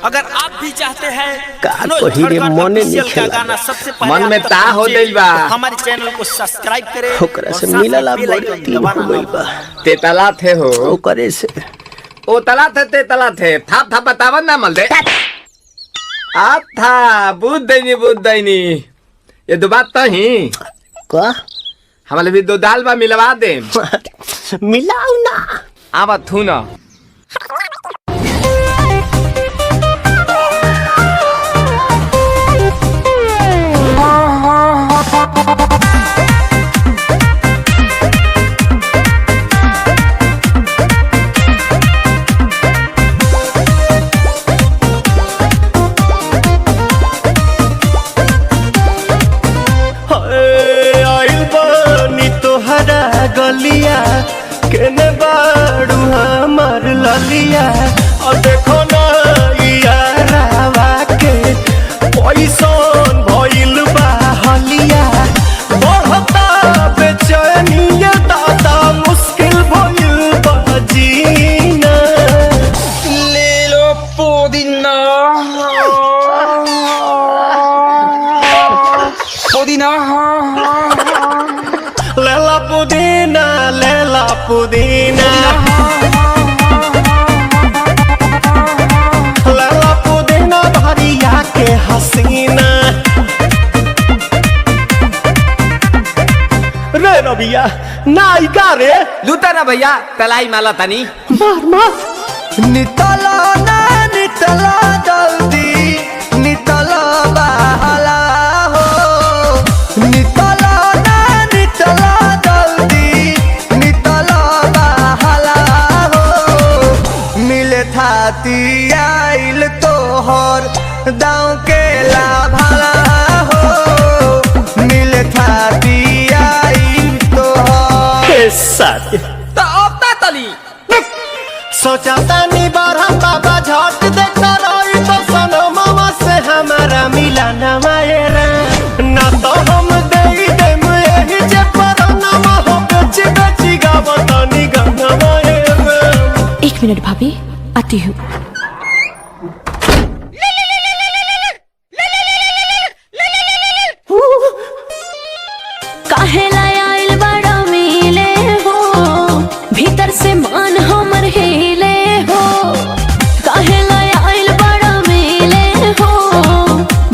अगर आप भी चाहते हैं गाना सबसे पहले मन में ता हो गइल बा, हमारे चैनल को सब्सक्राइब करें। ओकरा से मिलला बड़ी हो गइल बा। ते तला थे हो ओकरे से ओ तला थे ते तला थे था था बतावन ना मल दे आ था बुद्ध दैनी ये दो बात तो ही का हमारे भी दो दाल बा मिलवा दे मिलाऊ ना आवा थू ना गलिया केने बाड़ू हमार ललिया और देखो ना यारावा के पैसन भइल बा हलिया बढ़ता बेचैनिया दादा मुश्किल भइल बा जीना ले लो पुदीना पुदीना लेला पुदीना लेला पुदीना लेला पुदीना भरिया के हसीना रे रबिया नायिका रे लूटा ना भैया तलाई माला तनी मार मार नितला ना नितला जल्दी नितला बहला हो नितला ना नितला जल्दी नितला बहला हो मिले थाती आइल तोहर दाँव के लाभला हो मिले थाती आइल तोहर साथी तो अब ता तली सोचा तानी बार हम बाबा झट देखा रही तो सनो मामा से हमारा मिला न मायरा ना तो हम दे देम यही जे पर नाम हो बेची बेची गावतानी गंगा मायरा। 1 मिनट भाभी आती हूँ। काहे लायल बड़ा मिले हो भीतर से मान हमर हिले हो काहे लायल बड़ा मिले हो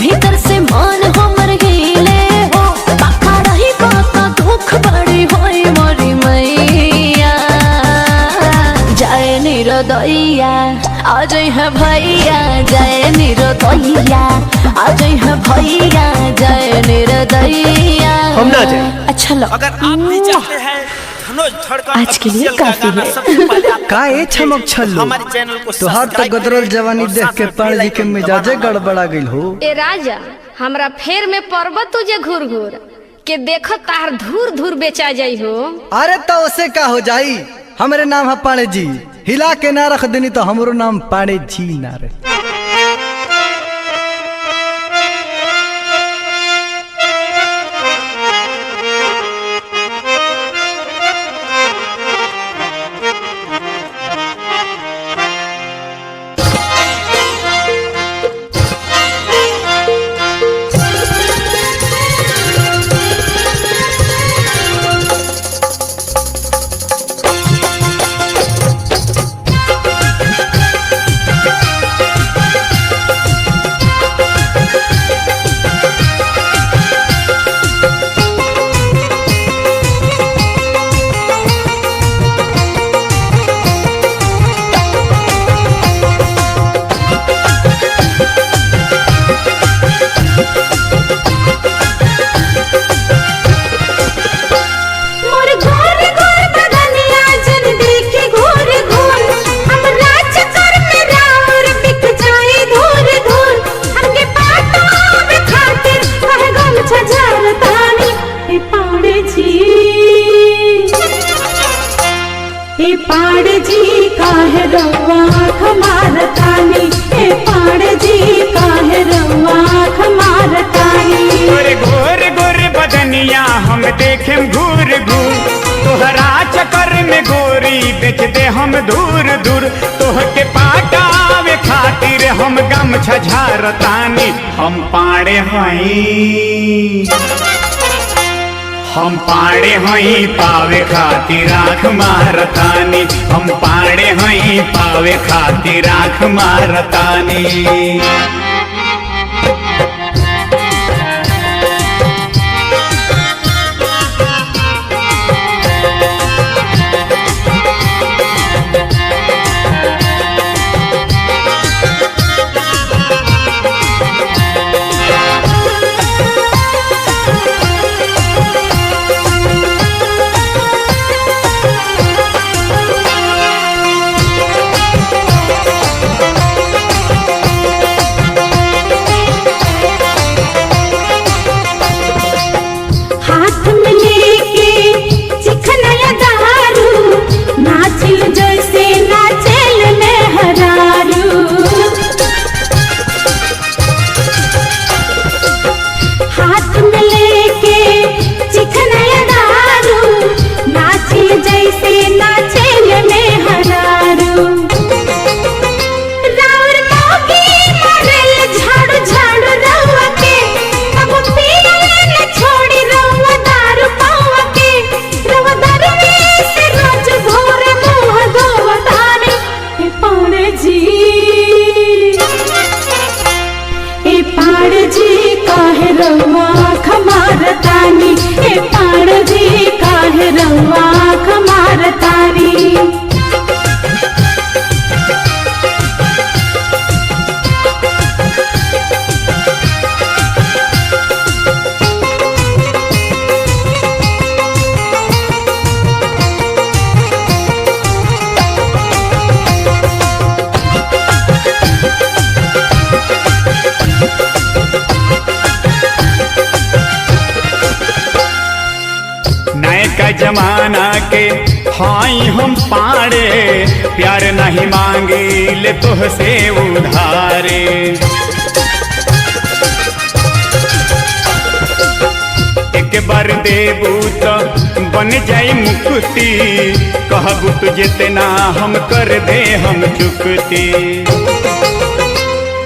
भीतर से मान हमर हिले हो बाका रही बाका दुख बड़ी होई मोरी मैया जाए निरोदैया आज है भैया जाए निरोदैया आज है भैया जाए निरोदैया हम ना जाए अच्छा लो अगर आप भी चाहते हैं आज के लिए काफी है। का ए चमक छल्लो हमारे चैनल को तोहार तो गदरल जवानी देख के पाड़ जी के मिजाजे गड़बड़ा गइल हो। ए राजा हमरा फेर में पर्वत तुझे घूर घूर के देखो तार धूर धूर बेचा जाई हो। अरे तो उसे का हो जाई हमरे नाम है पाड़े जी हिला के ना रख देनी तो हमरो नाम पाड़े जी ना रहे। पाड़ जी काहे रवा खमारतानी हे पाड़ जी काहे रवा खमारतानी गोरे गोरे गोरे बदनिया हम देखे घूर घूर तोहरा चक्कर में गोरी बेच दे हम दूर दूर तोह के पाटावे खातिर हम गमछा झारतानी। हम पाड़े हई, हम पाड़े हई पावे खातिर आँख मारतानी। हम पाड़े हई पावे खातिर आँख मारतानी। हाथ में लेके चिखना दारू, नाचिल जैसे नाचेल मेहरारू। हाथ में लेके चिखना दारू, नाचिल जैसे नाचेल मेहरारू। राउर मौगी मरेल झाड़ू झाड़ू रउआ के, अब पियले न छोड़ी रउआ दारू पावा के। रउआ दारुए से रोज भोरे मुँह धोवतानी। ए पाड़े जी, ए पाड़े जी काहे रउआ आँख मारतानी। ए पाड़े जी काहे रउआ आँख मारतानी। नए का जमाना के हाई हम पाड़े, प्यार नहीं मांगे ले तुहसे उधारे। एक बार देबू तो बन जाई मुक्ति, कहबू तो जितना हम कर दे हम चुकती।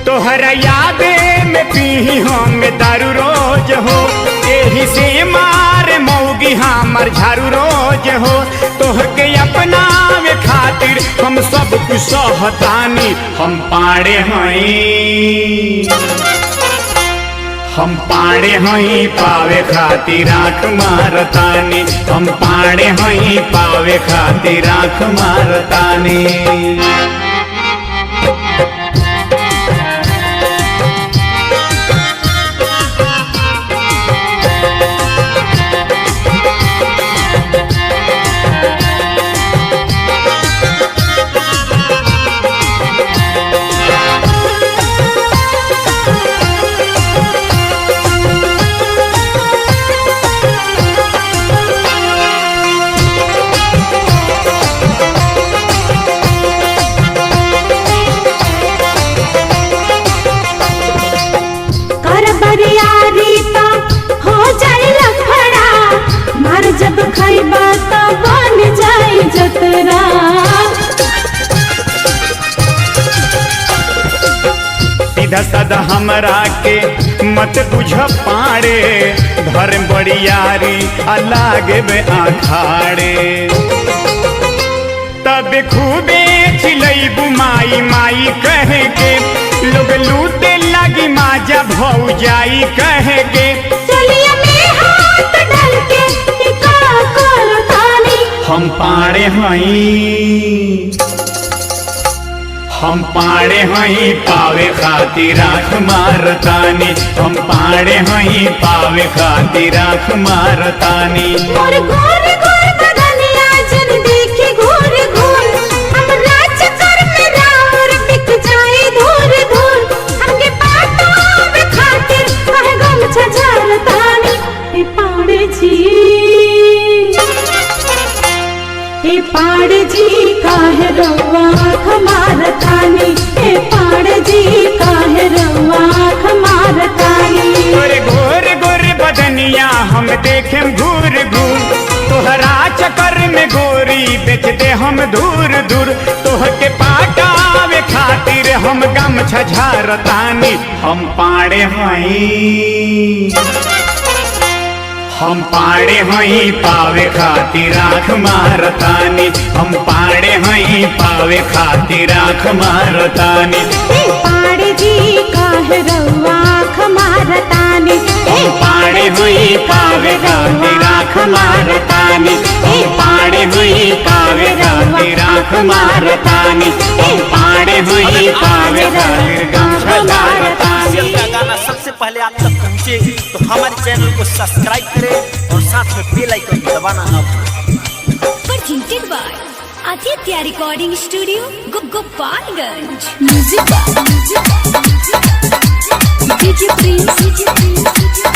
तोहरा यादे में पी हम दारू रोज हो, एही से मार मौगी हमर झारू रोज हो। तोहके अपनावे खातिर हम सब कुछ सहतानी। हम पाड़े हई, हम पाड़े हई पावे खातिर आँख मारतानी। हम पाड़े हई पावे खातिर आँख मारतानी। जब खैबा तो बन जाई जतरा। सीधा साधा हमरा के मत बुझ पाड़े, धर्म बड़ियारी लागे बे आखाड़े। तब खूबे चिलैबू माई माई कह के, लोग लूटे लगी माजा भौजाई कह के। चलिए में हाथ डाल के हम पाड़े हई, हम पाड़े हई पावे खातिर आँख मारतानी। हम पाड़े हई पावे खातिर आँख मारतानी। और गोर गोर बदनिया जन देखी घूर घूर, हम राज कर में राउर बिक जाए धूर धूर। हमके पाटावे खातिर कहे गमछा झारतानी। ए पाड़े जी, ए पाड़े जी काहे रउआ आँख मारतानी। ए पाड़े जी काहे रउआ आँख मारतानी। गोरे गोरे गोरे बदनिया हम देखें घूर घूर, तोहरा चक्कर में गोरी बेच दे हम दूर दूर। तोह के पाटावे खातिर हम गम झझारतानी हम पाड़े हई पावे खातिर आँख मारतानी हम पाड़े हई पावे खातिर आँख मारतानी पाड़े जी काहे रउआ आँख मारतानी पाड़े हुई पावे खातिर आँख मारतानी पाड़े हुई पावे खातिर आँख मारतानी पाड़े हुई पावे खातिर गमछा डारतानी। का गाना सबसे पहले आप तक पहुँचे तो हमारे चैनल को सब्सक्राइब करें और साथ में बेल आइकन दबाना ना भूलें। presented by Aditya Recording Studio, Gopalganj. DJ Prince,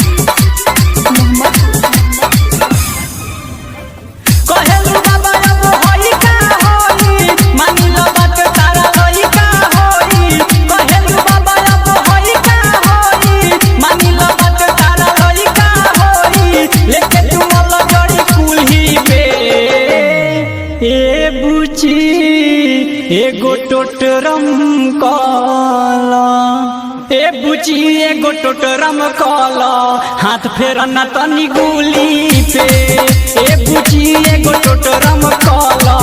कहेलू बाबा अब होई का होई मानी लो बात तारा होई का होई कहेलू बाबा अब होई का होई मानी लो बात तारा होई का होई लेके तू मोल जड़ी कुल्ही पे ए बुची एगो टोटरम काला ए बुची एगो टोटरम काला हाथ फेरना तनी गुली पे ए बुची एगो टोटरम काला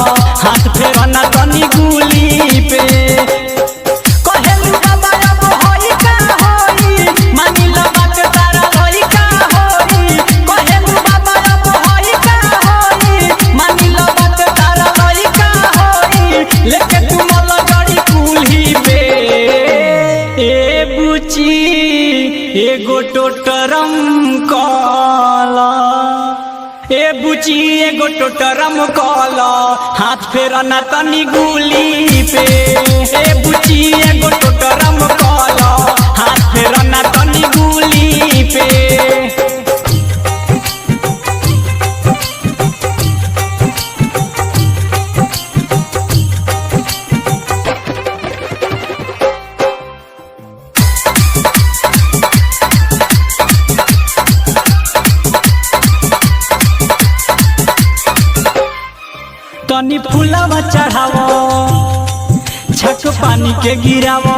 हाथ फेरना तनी गुली पे कहेलू बाबा अब होई का होई मानी लो बात तारा होई का होई कहेलू बाबा अब होई का होई मानी लो बात तारा होई का होई लेके तू मोल गड़ी कुल्ही पे ए बुची एगो टोटरम काला ए बुची एगो टोटरम काला हाथ फेरना तनी गुली पे ए बुची एगो टोटरम काला हाथ फेरना तनी गुली पे तनी फूलवा चढ़ावो छक पानी के गिरावो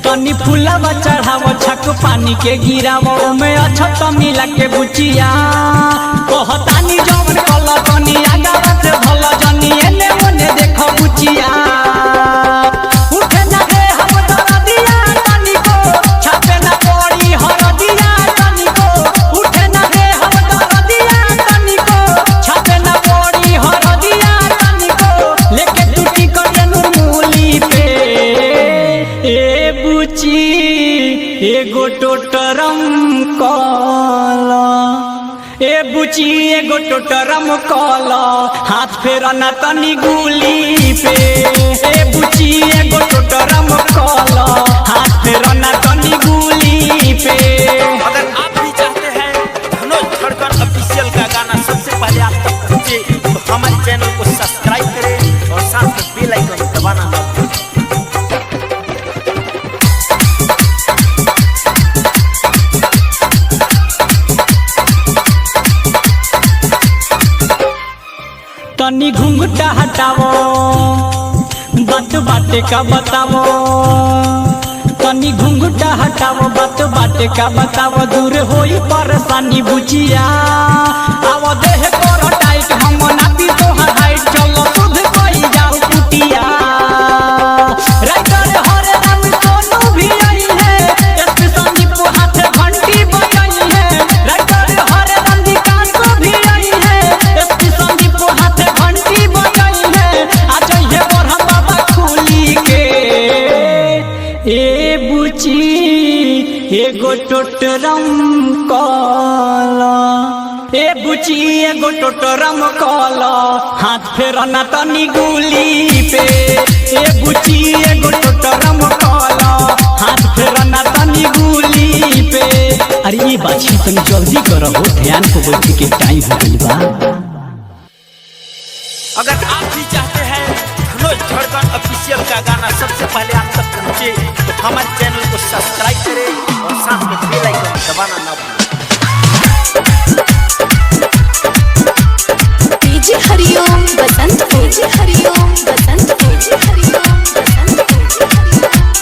तनी फूलवा चढ़ावो छक पानी के गिरावो में अच्छा तो मिला के बुचिया कहतानी जवन कल तनी आगा से भल जनी एने ओने देखो बुचिया उठे ना रे हम दरदिया तनी को छापे ना पड़ी हरदिया तनी को उठे ना रे हम दरदिया तनी को छापे ना पड़ी हरदिया तनी को लेके टूटी कर मूली पे ए बुची एगो टोटरम काला ए बुची एगो टोटरम काला हाथ फेरना तनी गुली पे ए बुची एगो टोटरम काला हाथ फेरना तनी गुली पे। अगर आप भी चाहते हैं धनोज धड़कन ऑफिशियल का गाना सबसे पहले आप तक पहुंचे तो हमारे चैनल को सब्सक्राइब करें और साथ में बेल आइकन दबाना ना भूलें। तनी घूंघटा हटावो बात बाटे का बतावो तनी घूंघटा हटावो बात बाटे का बतावो दूर होई परेशानी बुचिया आवो देह कर टाइट हम नापी तोहर हाइट चलो सुध कोई जाऊ कुटिया राइटर हरे राम सोनू भी आई है एसपी संदीप हाथ घंटी बजाई है राइटर हरे राम विकास भी आई है एसपी संदीप हाथ घंटी बजाई है आज ये बरहम बाबा खुली के ए बुची एगो टोटरम काला ए बुची एगो टोटरम काला हाथ फेरना तनी गुली पे ए बुची एगो टोटरम काला हाथ फेरना तनी गुली पे। अरे ये बात तनी जल्दी करो ध्यान को बैठ के टाइम हो गइल बा। अगर आप भी चाहते हैं धनोज धड़कन ऑफिशियल का गाना सबसे पहले आप तक पहुंचे तो हमारे चैनल को सब्सक्राइब करें और साथ में बेल आइकन दबाना ना भूलें। DJ हरिओम बसंत DJ हरिओम बसंत DJ हरिओम बसंत DJ हरिओम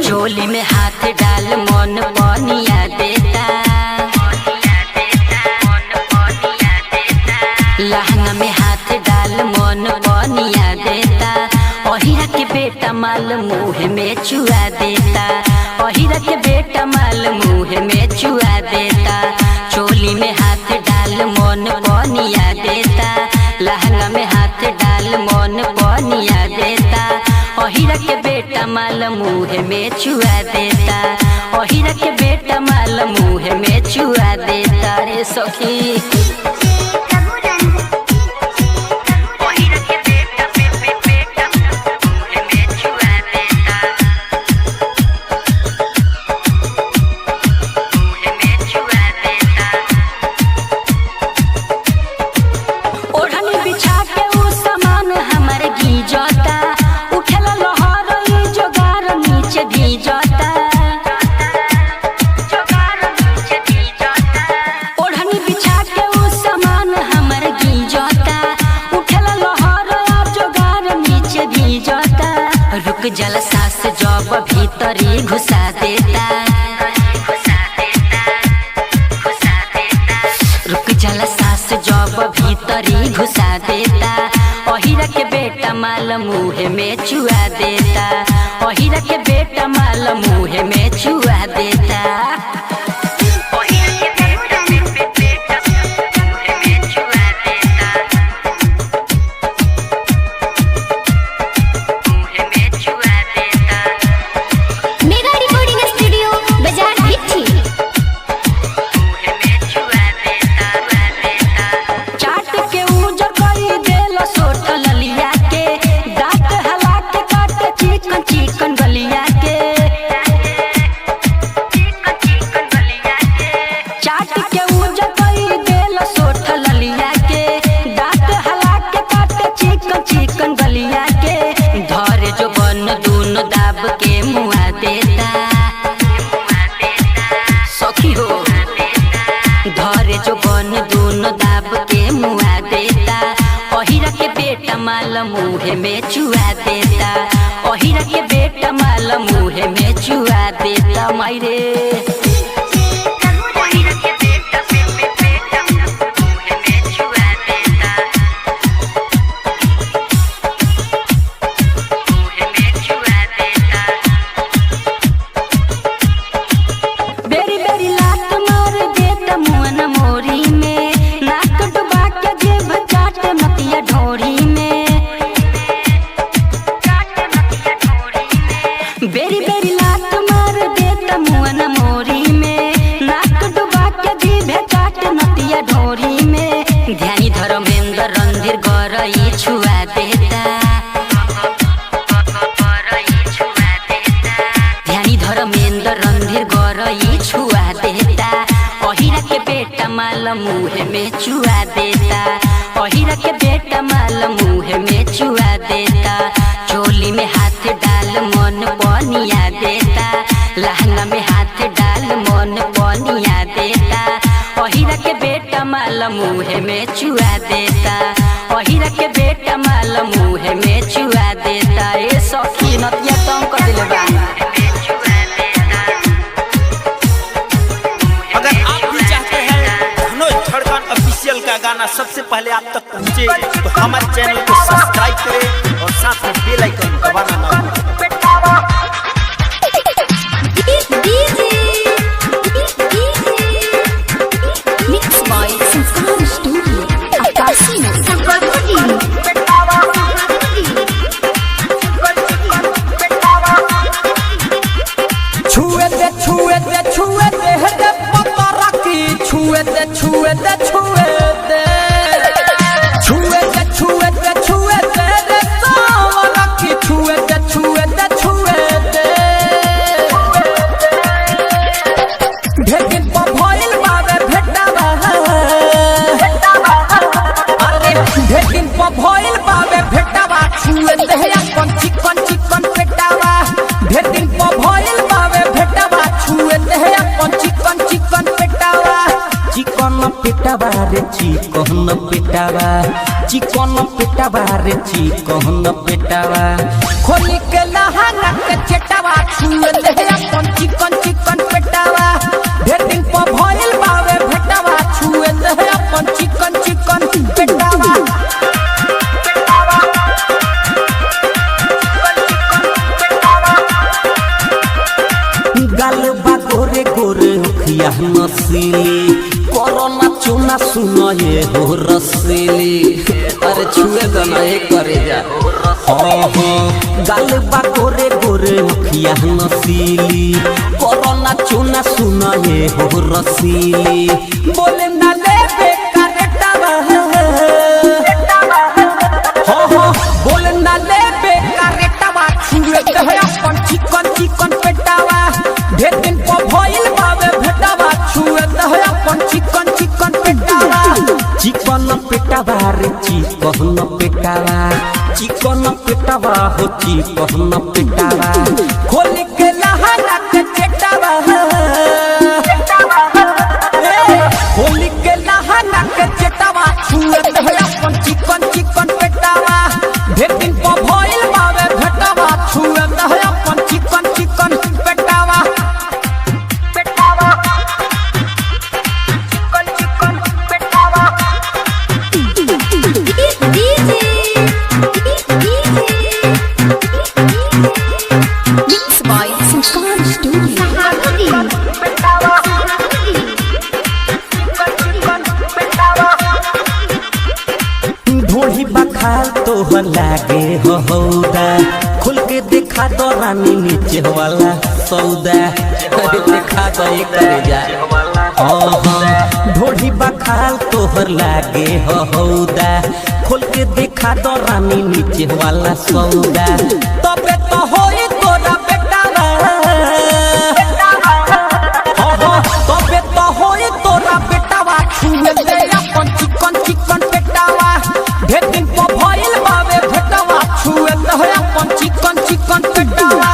चोली में हाथ डाल मन बनिया देता, लहंगा में हाथ डाल मन बनिया देता, अहिरा के बेटा माल मुँह में चुआ देता, अहिरा के बेटा माल मुँह में चुआ देता। चोली में हाथ डाल मन बनिया देता, लहंगा में हाथ डाल मन बनिया देता, अहिरा के बेटा माल मुँह में चुआ देता, अहिरा के बेटा माल मुँह में चुआ देता रे सखी। जल सास जब भीतरी घुसा देता, रुक जल सास जब भीतरी घुसा देता, अहिरा के बेटा माल मुँह में चुआ देता, अहिरा के बेटा माल मुँह में चुआ देता। माल मुँह में चुआ देता, अहिरा के बेटा माल मुँह में चुआ देता मायरे। बेरी बेरी लात मार देता मुअन मोरी में, नाक डुबा के जीभे काट नतिया ढोरी में, ध्यानी धर्मेंद्र रणधीर गरई छुआ देता, ध्यानी धर्मेंद्र रणधीर गरई छुआ देता, अहिरा के बेटा माल मुँह में चुआ देता, अहिरा के बेटा माल मुँह में चुआ देता। चोली में हाथ डाल मन बनिया देता, लहंगा में हाथ डाल मन बनिया देता, अहिरा के बेटा माल मुँह में चुआ देता, अहिरा के बेटा माल मुँह में चुआ देता। ए सखी नतिया तंग कर दिले बा। अगर आप भी चाहते हैं धनोज धड़कन ऑफिशियल का गाना सबसे पहले आप तक पहुंचे तो हमारे चैनल को सब्सक्राइब करें और साथ में बेल आइकन दबाना ना भूलें। छुए दे छुए दे छुए दे दे पता रखी, छुए दे छुए दे छुए दे छुए दे छुए दे छुए दे दे सावरा की, छुए दे छुए दे छुए दे ढेकिन पर भइल बावे भेटावा, अरे ढेकिन पर भइल बावे भेटावा, छुए दे अपन चिकन चिकन पेटावा, ढेकिन पर भइल बावे भेटावा, छुए दे अपन चिकन चिकन पेटावा, चिकन पेटावा रे चिकन पेटावा, चिकन पेटावा रे चिकन पेटावा, खोली के लहंगा के के चेटावा छुए दे अपन चिकन चिकन पेटावा ढेर दिन पर भइल बावे भेटावा छुए दे अपन चिकन चिकन पेटावा गाल बा गोरे गोरे उखिया नसीली कोरोना चुना सुनो ये हो रसीली अरे छुए तो नहीं करे जा गाल बा गोरे गोरे उखिया नसीली कोरोना चुना सुनो ये हो रसीली बोले ना ले बेकारेटावा हो बोले ना ले बेकारेटावा छुए दे अपन चिकन चिकन पेटावा ढेर दिन पर भइल बावे भेटावा छुए दे अपन चिकन चिकन पेटावा चिकन पेटावा रे चिकन पेटावा चिकन पेटावा हो चिकन पेटावा खोल के लहंगा के चेटावा खोल के लहंगा के चेटावा छुए दे अपन चिकन चिकन पेटावा ढेर दिन पर भइल बावे भेटावा छुए दे अपन चिकन चिकन पेटावा पेटावा चिकन चिकन पेटावा Mix by Sultan Studio. ढोढ़ी बखाल तो लागे हो हौदा खुल के देखा दो रानी नीचे वाला सौदा देखा दो ये करे जा ढोढ़ी बखाल तोहर लागे हो हौदा खोल के देखा दो रानी नीचे वाला सौदा तबे तो होई तोरा बेटावा तबे तो होई तोरा बेटावा छुए दे अपन चिकन चिकन पेटावा ढेर दिन पर भइल बावे भेटावा छुए दे अपन चिकन चिकन पेटावा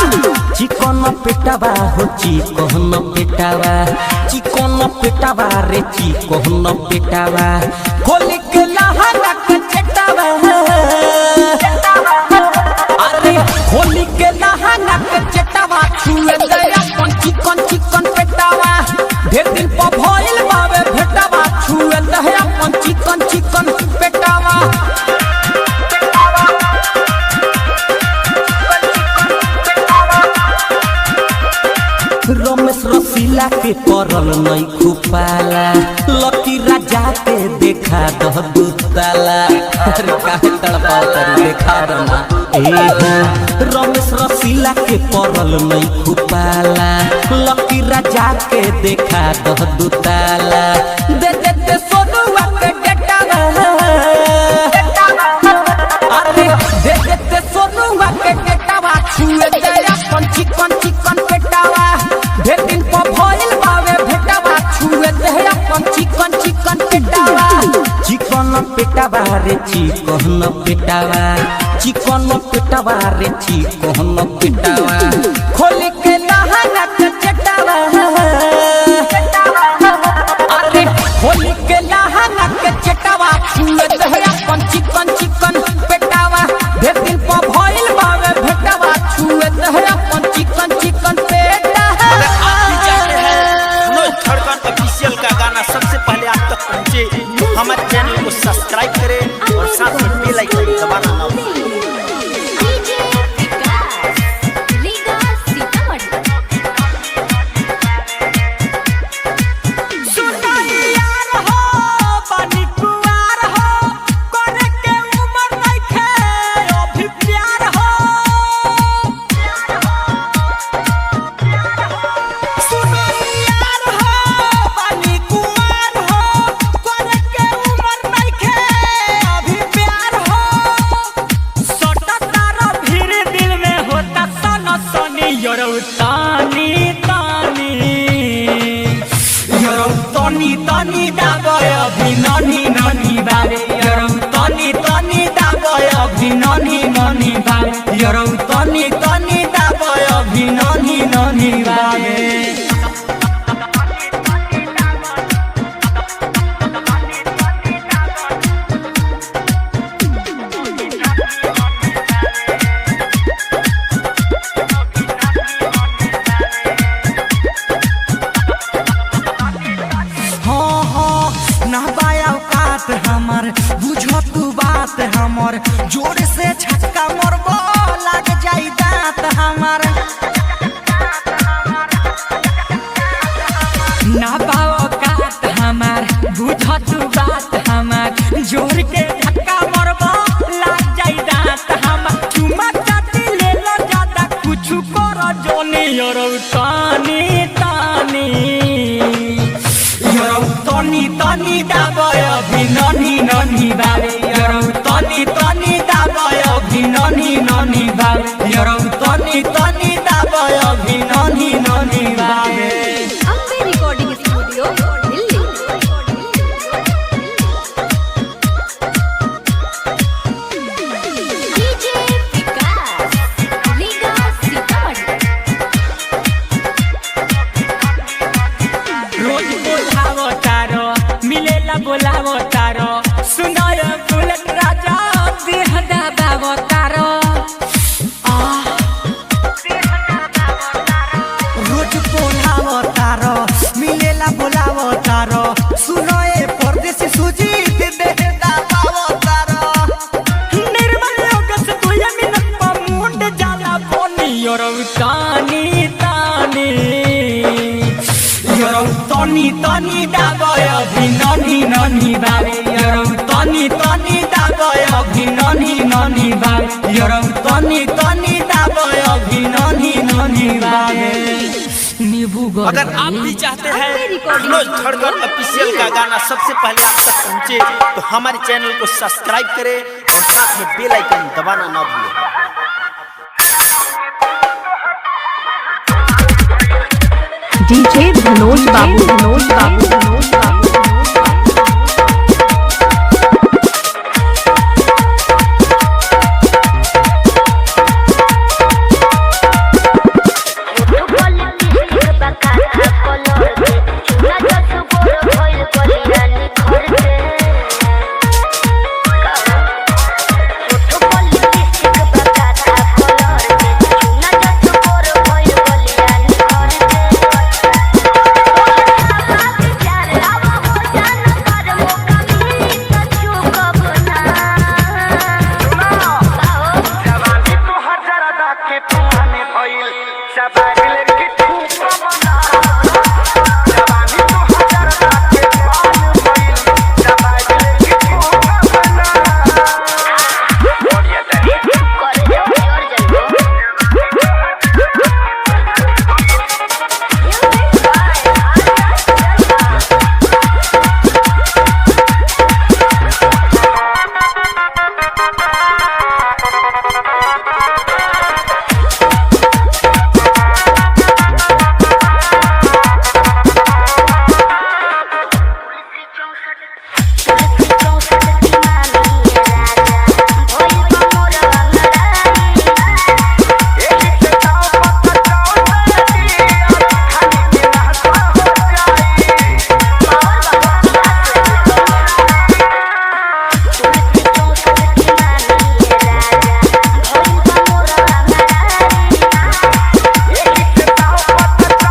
चिकन पेटावा हो चिकन पेटावा चिकन पेटावा रे चिकन पेटावा खोल के लहंगा के चेटावा अरे खोल के लहंगा के चेटावा छुए दे अपन चिकन चिकन पेटावा ढेर दिन पर भइल बावे भेटावा छुए दे अपन चिकन चिकन पेटावा रमेश रसीला के परल नहीं खुपाला लकी राजा के देखा दह दुताला अरे काहे तड़पाओ तरी देखा दना रमेश रसीला के परल नहीं खुपाला लकी राजा के देखा दह दुताला दे दे दे सोनुआ के डेटावा अरे दे दे दे सोनुआ के डेटावा छुए दे अपन चिकन चिकन पेटावा ढेर दिन पर भइल बावे भेटावा छुए दे अपन चिकन चिकन पेटावा चिकन पेटावा रे चिकन पेटावा चिकन पेटावा रे चिकन पेटावा खोल के लहंगा के चेटावा अरे खोल के लहंगा के चेटावा छुए दे अपन चिकन चिकन पेटावा ढेर दिन पर भइल बावे भेटावा छुए दे अपन चिकन चिकन पेटावा ऑफिशियल का गाना सबसे पहले आप तक पहुंचे तो हमारे चैनल को सब्सक्राइब करें और साथ में बेल आइकन दबाना ना भूलें। योरौ तानी तानी योरौ तानी तानी दाबय अभी ननी ननी बाबे योरौ तानी तानी दाबय अभी ननी ननी बाबे योरौ तानी तानी दाबय अभी ननी ननी बाबे Ambe recording studio Delhi. DJ Vikas लीगा सीतामढ़ी। रोज बोलावो तारो मिलेला बोलावो तारो सुनाय बुलेट राजा देह दाबावो तारो रोज बोलावो तारो मिलेला बोलावो तारो सुनाय परदेसी सुजीत देह दाबावो तारो निर्मल योगस तुय मिनट पा मुंड जाला बोनी योरौ तानी तानी योरौ तानी तानी दाबय अभी ननी ननी बाबे योरौ तानी तानी दाबय अभी ननी ननी बाबे योरौ तानी तानी दाबय अभी ननी ननी बाबे नींबू अगर आप भी चाहते हैं मनोज धड़कन ऑफिशियल का गाना सबसे पहले आप तक पहुंचे तो हमारे चैनल को सब्सक्राइब करें और साथ में बेल आइकन दबाना ना भूलें। डीजे धनोज बाबू